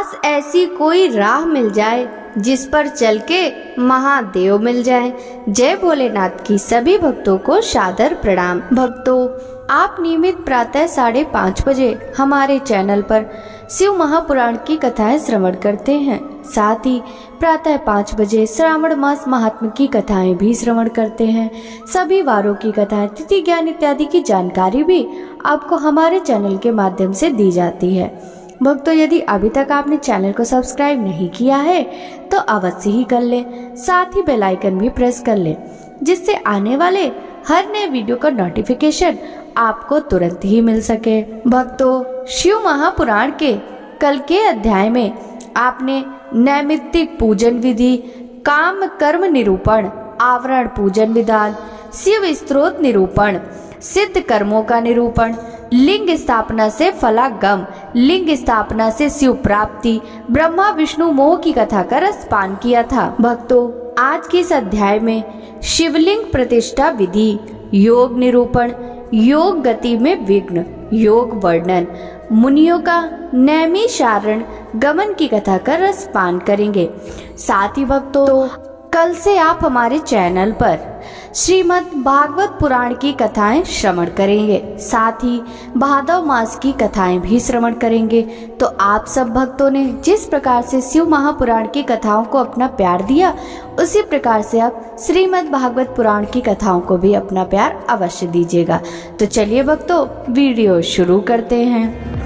पास ऐसी कोई राह मिल जाए जिस पर चल के महादेव मिल जाए। जय भोलेनाथ की सभी भक्तों को सादर प्रणाम। भक्तों, आप नियमित प्रातः 5:30 बजे हमारे चैनल पर शिव महापुराण की कथाएं श्रवण करते हैं। साथ ही प्रातः 5 बजे श्रावण मास महात्म्य की कथाएं भी श्रवण करते हैं। सभी वारों की कथाएं, तिथि ज्ञान इत्यादि की जानकारी भी आपको हमारे चैनल के माध्यम से दी जाती है। भक्तों, यदि अभी तक आपने चैनल को सब्सक्राइब नहीं किया है तो अवश्य ही कर लें। साथ ही बेल आइकन भी प्रेस कर लें, जिससे आने वाले हर नए वीडियो का नोटिफिकेशन आपको तुरंत ही मिल सके। भक्तों, शिव महापुराण के कल के अध्याय में आपने नैमित्तिक पूजन विधि, काम कर्म निरूपण, आवरण पूजन विधान, शिव स्तोत्र निरूपण, सिद्ध कर्मों का निरूपण, लिंग स्थापना से फलागम, लिंग स्थापना से शिव प्राप्ति, ब्रह्मा विष्णु मोह की कथा का रसपान किया था। भक्तों, आज के इस अध्याय में शिवलिंग प्रतिष्ठा विधि, योग निरूपण, योग गति में विघ्न, योग वर्णन, मुनियों का नैमिषारण्य गमन की कथा का रसपान करेंगे। साथ ही भक्तों, कल से आप हमारे चैनल पर श्रीमद् भागवत पुराण की कथाएं श्रवण करेंगे। साथ ही भादव मास की कथाएं भी श्रवण करेंगे। तो आप सब भक्तों ने जिस प्रकार से शिव महापुराण की कथाओं को अपना प्यार दिया, उसी प्रकार से आप श्रीमद् भागवत पुराण की कथाओं को भी अपना प्यार अवश्य दीजिएगा। तो चलिए भक्तों, वीडियो शुरू करते हैं।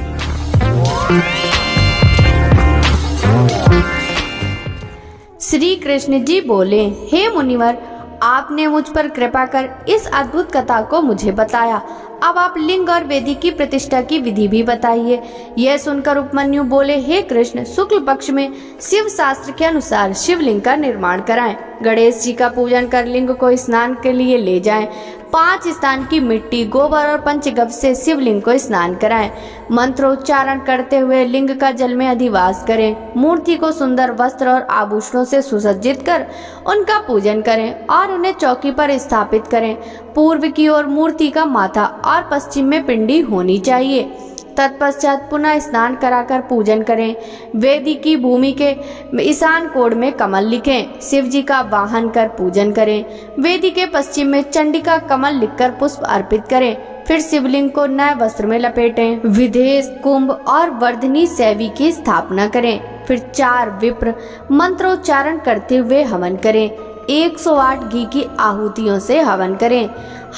श्री कृष्ण जी बोले, हे मुनिवर, आपने मुझ पर कृपा कर इस अद्भुत कथा को मुझे बताया। अब आप लिंग और वेदी की प्रतिष्ठा की विधि भी बताइए। यह सुनकर उपमन्यु बोले, हे कृष्ण, शुक्ल पक्ष में शिव शास्त्र के अनुसार शिवलिंग का निर्माण कराएं। गणेश जी का पूजन कर लिंग को स्नान के लिए ले जाएं। 5 स्थान की मिट्टी, गोबर और पंचगव्य से शिवलिंग को स्नान कराएं। मंत्रोच्चारण करते हुए लिंग का जल में अधिवास करें। मूर्ति को सुंदर वस्त्र और आभूषणों से सुसज्जित कर उनका पूजन करें और उन्हें चौकी पर स्थापित करें। पूर्व की ओर मूर्ति का माथा और पश्चिम में पिंडी होनी चाहिए। तत्पश्चात पुनः स्नान कराकर पूजन करें। वेदी की भूमि के ईशान कोण में कमल लिखें। शिव जी का वाहन कर पूजन करें। वेदी के पश्चिम में चंडिका कमल लिखकर पुष्प अर्पित करें। फिर शिवलिंग को नए वस्त्र में लपेटें। विदेश, कुंभ और वर्धनी शैवी की स्थापना करें। फिर 4 विप्र मंत्रोच्चारण करते हुए हवन करें। 108 घी की आहुतियों से हवन करें।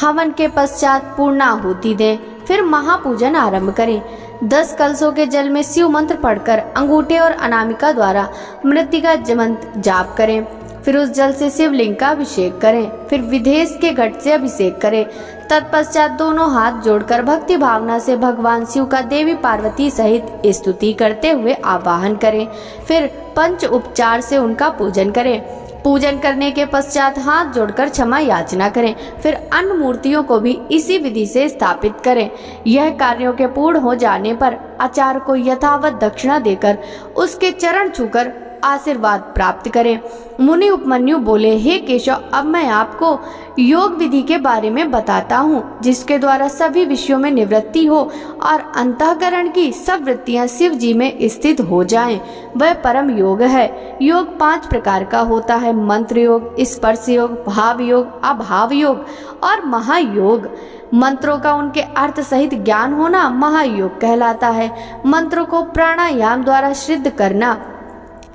हवन के पश्चात पूर्णाहुति दें। फिर महापूजन आरंभ करें। 10 कलशों के जल में शिव मंत्र पढ़कर अंगूठे और अनामिका द्वारा मृत्तिका मंत्र जाप करें। फिर उस जल से शिवलिंग का अभिषेक करें। फिर विदेश के घट से अभिषेक करें। तत्पश्चात दोनों हाथ जोड़कर भक्ति भावना से भगवान शिव का देवी पार्वती सहित स्तुति करते हुए आवाहन करें। फिर पंच उपचार से उनका पूजन करें। पूजन करने के पश्चात हाथ जोड़कर क्षमा याचना करें। फिर अन्य मूर्तियों को भी इसी विधि से स्थापित करें। यह कार्यों के पूर्ण हो जाने पर आचार्य को यथावत दक्षिणा देकर उसके चरण छूकर आशीर्वाद प्राप्त करें। मुनि उपमन्यु बोले, हे केशव, अब मैं आपको योग विधि के बारे में बताता हूँ, जिसके द्वारा सभी विषयों में निवृत्ति हो और अंतःकरण की सब वृत्तियाँ शिव जी में स्थित हो जाएं। वह परम योग है। योग 5 प्रकार का होता है: मंत्र योग, स्पर्श योग, भाव योग, अभाव योग और महायोग। मंत्रों का उनके अर्थ सहित ज्ञान होना महायोग कहलाता है। मंत्रों को प्राणायाम द्वारा सिद्ध करना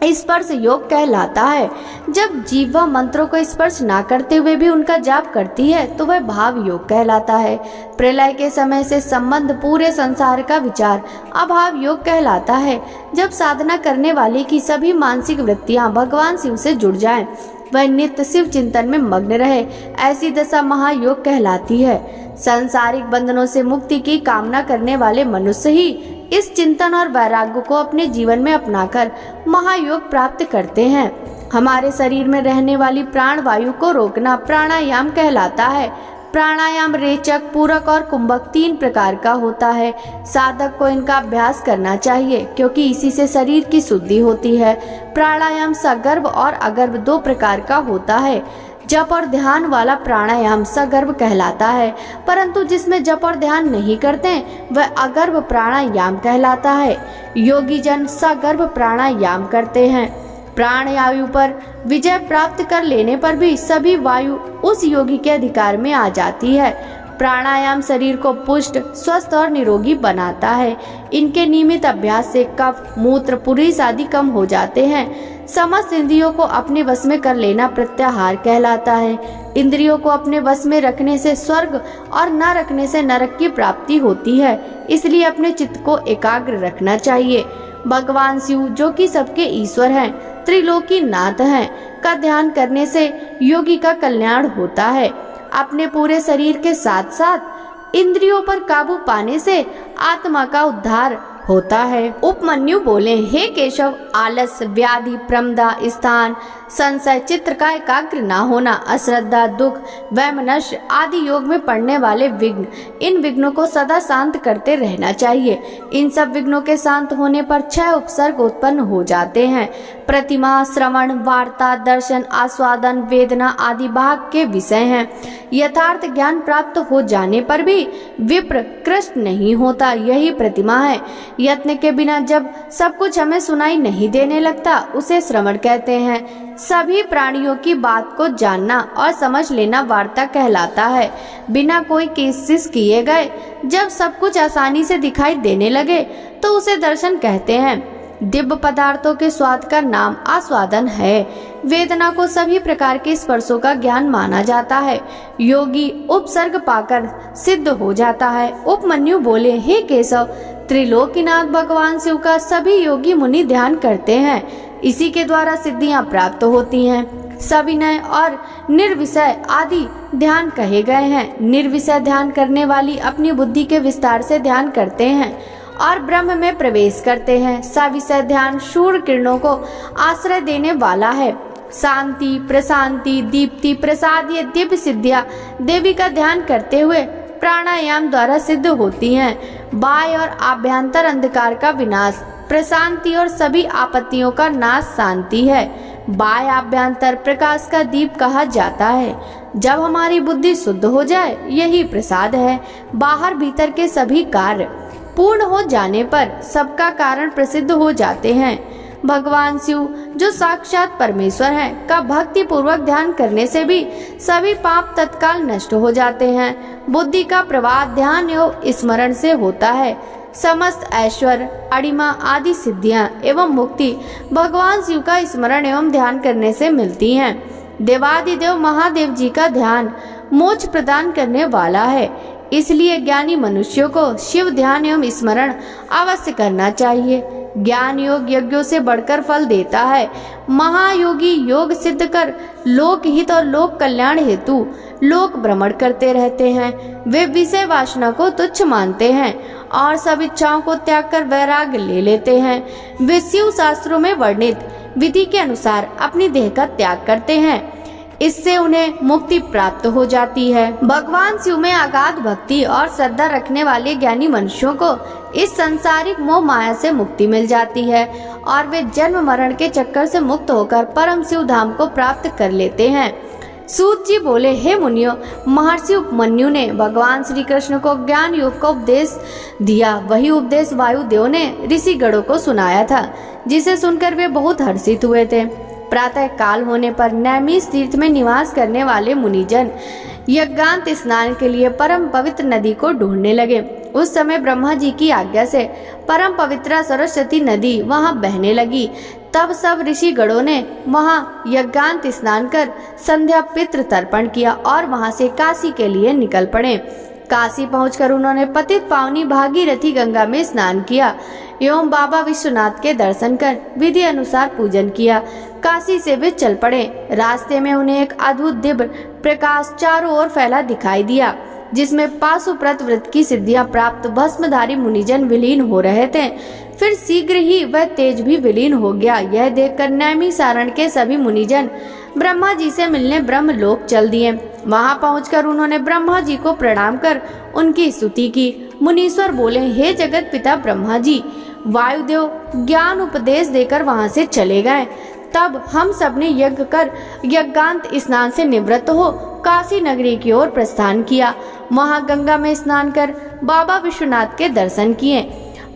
स्पर्श योग कहलाता है। जब जीवा मंत्रों को स्पर्श ना करते हुए भी उनका जाप करती है तो वह भाव योग कहलाता है। प्रलय के समय से संबंध पूरे संसार का विचार अभाव योग कहलाता है। जब साधना करने वाले की सभी मानसिक वृत्तियां भगवान शिव से जुड़ जाएं, वह नित्य शिव चिंतन में मग्न रहे, ऐसी दशा महायोग कहलाती है। सांसारिक बंधनों से मुक्ति की कामना करने वाले मनुष्य ही इस चिंतन और वैराग्य को अपने जीवन में अपनाकर महायोग प्राप्त करते हैं। हमारे शरीर में रहने वाली प्राण वायु को रोकना प्राणायाम कहलाता है। प्राणायाम रेचक, पूरक और कुंभक 3 प्रकार का होता है। साधक को इनका अभ्यास करना चाहिए, क्योंकि इसी से शरीर की शुद्धि होती है। प्राणायाम सगर्भ और अगर्भ 2 प्रकार का होता है। जप और ध्यान वाला प्राणायाम सगर्भ कहलाता है, परंतु जिसमें जप और ध्यान नहीं करते वह अगर्भ प्राणायाम कहलाता है। योगी जन सगर्भ प्राणायाम करते हैं। प्राणवायु पर विजय प्राप्त कर लेने पर भी सभी वायु उस योगी के अधिकार में आ जाती है। प्राणायाम शरीर को पुष्ट, स्वस्थ और निरोगी बनाता है। इनके नियमित अभ्यास से कफ, मूत्र, पुरीस आदि कम हो जाते हैं। समस्त इंद्रियों को अपने वश में कर लेना प्रत्याहार कहलाता है। इंद्रियों को अपने वश में रखने से स्वर्ग और न रखने से नरक की प्राप्ति होती है, इसलिए अपने चित्त को एकाग्र रखना चाहिए। भगवान शिव, जो कि सबके ईश्वर हैं, त्रिलोकी नाथ हैं, का ध्यान करने से योगी का कल्याण होता है। अपने पूरे शरीर के साथ साथ इंद्रियों पर काबू पाने से आत्मा का उद्धार होता है। उपमन्यु बोले, हे केशव, आलस, व्याधि, प्रमदा, स्थान, संशय, चित्र का एकाग्र न होना, अश्रद्धा, दुख, वैमनस्य आदि योग में पड़ने वाले विघ्न, इन विघ्नों को सदा शांत करते रहना चाहिए। इन सब विघ्नों के शांत होने पर 6 उपसर्ग उत्पन्न हो जाते हैं। प्रतिमा, श्रवण, वार्ता, दर्शन, आस्वादन, वेदना आदि भाग के विषय हैं। यथार्थ ज्ञान प्राप्त हो जाने पर भी विप्र कृष्ट नहीं होता, यही प्रतिमा है। यत्न के बिना जब सब कुछ हमें सुनाई नहीं देने लगता, उसे श्रवण कहते हैं। सभी प्राणियों की बात को जानना और समझ लेना वार्ता कहलाता है। बिना कोई कोशिश किए गए जब सब कुछ आसानी से दिखाई देने लगे तो उसे दर्शन कहते हैं। दिव्य पदार्थों के स्वाद का नाम आस्वादन है। वेदना को सभी प्रकार के स्पर्शों का ज्ञान माना जाता है। योगी उपसर्ग पाकर सिद्ध हो जाता है। उपमन्यु बोले, हे केशव, त्रिलोकीनाथ भगवान शिव का सभी योगी मुनि ध्यान करते हैं। इसी के द्वारा सिद्धियां प्राप्त होती हैं। सविनय और निर्विषय आदि ध्यान कहे गए हैं। निर्विषय ध्यान करने वाली अपनी बुद्धि के विस्तार से ध्यान करते हैं और ब्रह्म में प्रवेश करते हैं। सविषय ध्यान सूर्य किरणों को आश्रय देने वाला है। शांति, प्रशांति, दीप्ति, प्रसाद ये दिव्य सिद्धियां देवी का ध्यान करते हुए प्राणायाम द्वारा सिद्ध होती हैं। बाह्य और आभ्यंतर अंधकार का विनाश प्रशांति और सभी आपत्तियों का नाश शांति है। बाह्य आभ्यंतर प्रकाश का दीप कहा जाता है। जब हमारी बुद्धि शुद्ध हो जाए, यही प्रसाद है। बाहर भीतर के सभी कार्य पूर्ण हो जाने पर सबका कारण प्रसिद्ध हो जाते हैं। भगवान शिव, जो साक्षात परमेश्वर हैं, का भक्ति पूर्वक ध्यान करने से भी सभी पाप तत्काल नष्ट हो जाते हैं। बुद्धि का प्रवाह ध्यान एवं स्मरण से होता है। समस्त ऐश्वर्य, अणिमा आदि सिद्धियां एवं मुक्ति भगवान शिव का स्मरण एवं ध्यान करने से मिलती हैं। देवादिदेव महादेव जी का ध्यान मोक्ष प्रदान करने वाला है, इसलिए ज्ञानी मनुष्यों को शिव ध्यान एवं स्मरण अवश्य करना चाहिए। ज्ञान योग यज्ञों से बढ़कर फल देता है। महायोगी योग सिद्ध कर लोक हित और लोक कल्याण हेतु लोक भ्रमण करते रहते हैं। वे विषय वासना को तुच्छ मानते हैं और सब इच्छाओं को त्याग कर वैराग्य ले लेते हैं। वे शिव शास्त्रों में वर्णित विधि के अनुसार अपनी देह का त्याग करते हैं। इससे उन्हें मुक्ति प्राप्त हो जाती है। भगवान शिव में अगाध भक्ति और श्रद्धा रखने वाले ज्ञानी मनुष्यों को इस सांसारिक मोह माया से मुक्ति मिल जाती है और वे जन्म मरण के चक्कर से मुक्त होकर परम शिव धाम को प्राप्त कर लेते हैं। सूत जी बोले, हे मुनियों, महर्षि उपमन्यु ने भगवान श्री कृष्ण को ज्ञान योग का उपदेश दिया। वही उपदेश वायुदेव ने ऋषि गणों को सुनाया था, जिसे सुनकर वे बहुत हर्षित हुए थे। प्रातः काल होने पर नैमिष तीर्थ में निवास करने वाले मुनिजन यज्ञांत स्नान के लिए परम पवित्र नदी को ढूंढने लगे। उस समय ब्रह्मा जी की आज्ञा से परम पवित्र सरस्वती नदी वहां बहने लगी। तब सब ऋषि गणों ने वहां यज्ञांत स्नान कर संध्या पितृ तर्पण किया और वहां से काशी के लिए निकल पड़े। काशी पहुंचकर उन्होंने पतित पावनी भागीरथी गंगा में स्नान किया एवं बाबा विश्वनाथ के दर्शन कर विधि अनुसार पूजन किया। काशी से वे चल पड़े। रास्ते में उन्हें एक अद्भुत दिव्य प्रकाश चारों ओर फैला दिखाई दिया, जिसमें पाशुप्रत व्रत की सिद्धियां प्राप्त भस्मधारी मुनिजन विलीन हो रहे थे। फिर शीघ्र ही वह तेज भी विलीन हो गया। यह देखकर नैमिषारण्य के सभी मुनिजन ब्रह्मा जी से मिलने ब्रह्मलोक चल दिए। वहां पहुंचकर उन्होंने ब्रह्मा जी को प्रणाम कर उनकी स्तुति की। मुनीश्वर बोले, हे जगत पिता ब्रह्मा जी, वायुदेव ज्ञान उपदेश देकर वहां से चले गए। तब हम सब ने यज्ञ कर यज्ञांत स्नान से निवृत्त हो काशी नगरी की ओर प्रस्थान किया। वहाँ गंगा में स्नान कर बाबा विश्वनाथ के दर्शन किए।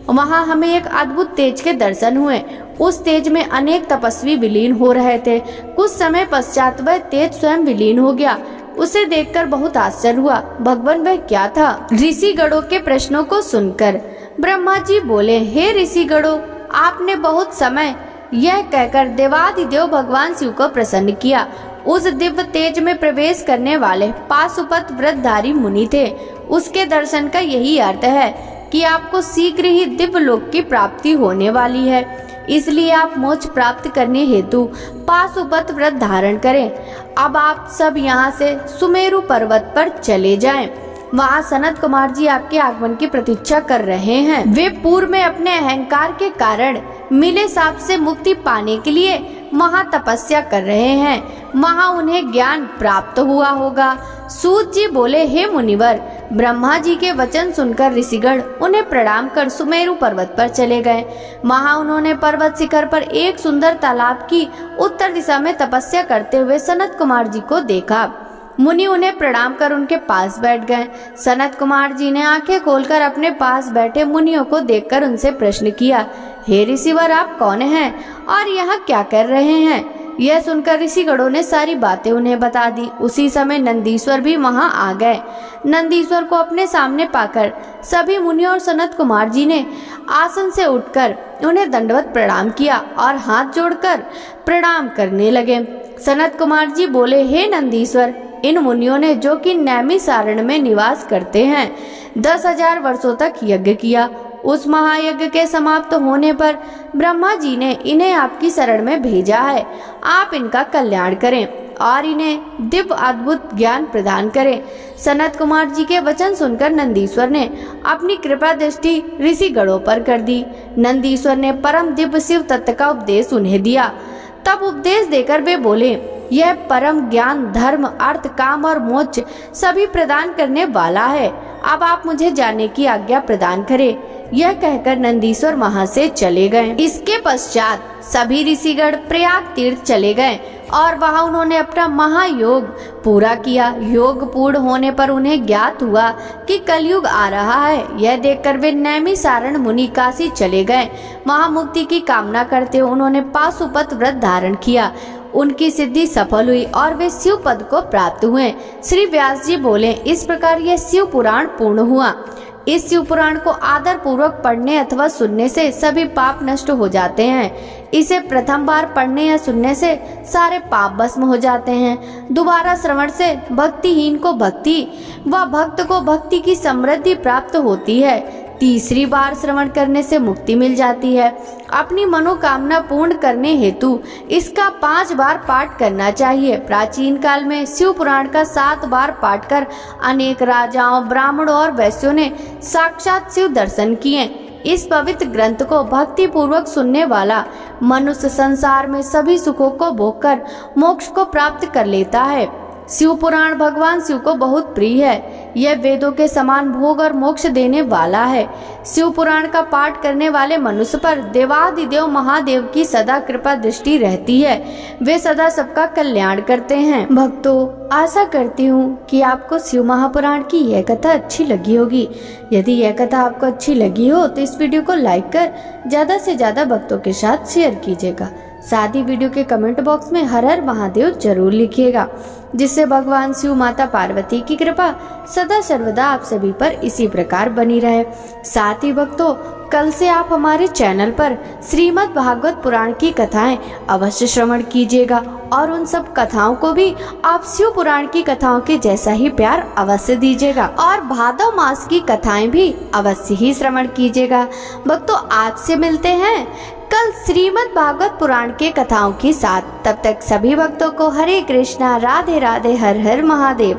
वहाँ हमें एक अद्भुत तेज के दर्शन हुए। उस तेज में अनेक तपस्वी विलीन हो रहे थे। कुछ समय पश्चात वह तेज स्वयं विलीन हो गया। उसे देखकर बहुत आश्चर्य हुआ। भगवान वह क्या था? ऋषिगणों के प्रश्नों को सुनकर ब्रह्मा जी बोले, हे ऋषिगणों, आपने बहुत समय यह कहकर देवाधिदेव भगवान शिव को प्रसन्न किया। उस दिव्य तेज में प्रवेश करने वाले पाशुपत व्रतधारी मुनि थे। उसके दर्शन का यही अर्थ है कि आपको शीघ्र ही दिव्य लोक की प्राप्ति होने वाली है। इसलिए आप मोक्ष प्राप्त करने हेतु पाशुपत व्रत धारण करें। अब आप सब यहाँ से सुमेरु पर्वत पर चले जाएं। वहाँ सनत कुमार जी आपके आगमन की प्रतीक्षा कर रहे हैं। वे पूर्व में अपने अहंकार के कारण मिले साप से मुक्ति पाने के लिए वहाँ तपस्या कर रहे हैं। वहाँ उन्हें ज्ञान प्राप्त हुआ होगा। सूत जी बोले, हे मुनिवर, ब्रह्मा जी के वचन सुनकर ऋषिगण उन्हें प्रणाम कर सुमेरु पर्वत पर चले गए। वहाँ उन्होंने पर्वत शिखर पर एक सुंदर तालाब की उत्तर दिशा में तपस्या करते हुए सनत कुमार जी को देखा। मुनि उन्हें प्रणाम कर उनके पास बैठ गए। सनत कुमार जी ने आंखें खोलकर अपने पास बैठे मुनियों को देखकर उनसे प्रश्न किया, हे ऋषिवर, आप कौन हैं और यहाँ क्या कर रहे हैं? यह सुनकर ऋषिगणों ने सारी बातें उन्हें बता दी। उसी समय नंदीश्वर भी वहां आ गए। नंदीश्वर को अपने सामने पाकर सभी मुनियों और सनत कुमार जी ने आसन से उठकर उन्हें दंडवत प्रणाम किया और हाथ जोड़कर प्रणाम करने लगे। सनत कुमार जी बोले, हे नंदीश्वर, इन मुनियों ने, जो कि नैमिसारण्य में निवास करते हैं, 10,000 वर्षों तक यज्ञ किया। उस महायज्ञ के समाप्त होने पर ब्रह्मा जी ने इन्हें आपकी शरण में भेजा है। आप इनका कल्याण करें और इन्हें दिव्य अद्भुत ज्ञान प्रदान करें। सनत कुमार जी के वचन सुनकर नंदीश्वर ने अपनी कृपा दृष्टि ऋषिगणों पर कर दी। नंदीश्वर ने परम दिव्य शिव तत्व का उपदेश उन्हें दिया। तब उपदेश देकर वे बोले, यह परम ज्ञान धर्म, अर्थ, काम और मोक्ष सभी प्रदान करने वाला है। अब आप मुझे जाने की आज्ञा प्रदान करें। यह कहकर नंदीश्वर वहां से चले गए। इसके पश्चात सभी ऋषिगण प्रयाग तीर्थ चले गए और वहां उन्होंने अपना महायोग पूरा किया। योग पूर्ण होने पर उन्हें ज्ञात हुआ कि कलयुग आ रहा है। यह देखकर वे नैमिसारण मुनि काशी चले गए। वहां मुक्ति की कामना करते उन्होंने पाशुपत व्रत धारण किया। उनकी सिद्धि सफल हुई और वे शिव पद को प्राप्त हुए। श्री व्यास जी बोले, इस प्रकार यह शिव पुराण पूर्ण हुआ। इस शिव पुराण को आदर पूर्वक पढ़ने अथवा सुनने से सभी पाप नष्ट हो जाते हैं। इसे प्रथम बार पढ़ने या सुनने से सारे पाप भस्म हो जाते हैं। दोबारा श्रवण से भक्तिहीन को भक्ति व भक्त को भक्ति की समृद्धि प्राप्त होती है। तीसरी बार श्रवण करने से मुक्ति मिल जाती है। अपनी मनोकामना पूर्ण करने हेतु इसका 5 बार पाठ करना चाहिए। प्राचीन काल में शिव पुराण का 7 बार पाठ कर अनेक राजाओं, ब्राह्मणों और वैश्यों ने साक्षात शिव दर्शन किए। इस पवित्र ग्रंथ को भक्ति पूर्वक सुनने वाला मनुष्य संसार में सभी सुखों को भोगकर मोक्ष को प्राप्त कर लेता है। शिव पुराण भगवान शिव को बहुत प्रिय है। यह वेदों के समान भोग और मोक्ष देने वाला है। शिव पुराण का पाठ करने वाले मनुष्य पर देवाधिदेव महादेव की सदा कृपा दृष्टि रहती है। वे सदा सबका कल्याण करते हैं। भक्तों, आशा करती हूँ कि आपको शिव महापुराण की यह कथा अच्छी लगी होगी। यदि यह कथा आपको अच्छी लगी हो तो इस वीडियो को लाइक कर ज्यादा से ज्यादा भक्तों के साथ शेयर कीजिएगा। साथ ही वीडियो के कमेंट बॉक्स में हर हर महादेव जरूर लिखिएगा, जिससे भगवान शिव, माता पार्वती की कृपा सदा सर्वदा आप सभी पर इसी प्रकार बनी रहे। साथ ही भक्तों, कल से आप हमारे चैनल पर श्रीमद् भागवत पुराण की कथाएं अवश्य श्रवण कीजिएगा और उन सब कथाओं को भी आप शिव पुराण की कथाओं के जैसा ही प्यार अवश्य दीजिएगा और भादव मास की कथाएं भी अवश्य ही श्रवण कीजिएगा। भक्तों, आज से मिलते हैं कल श्रीमद् भागवत पुराण के कथाओं के साथ। तब तक सभी भक्तों को हरे कृष्णा, राधे राधे, हर हर महादेव।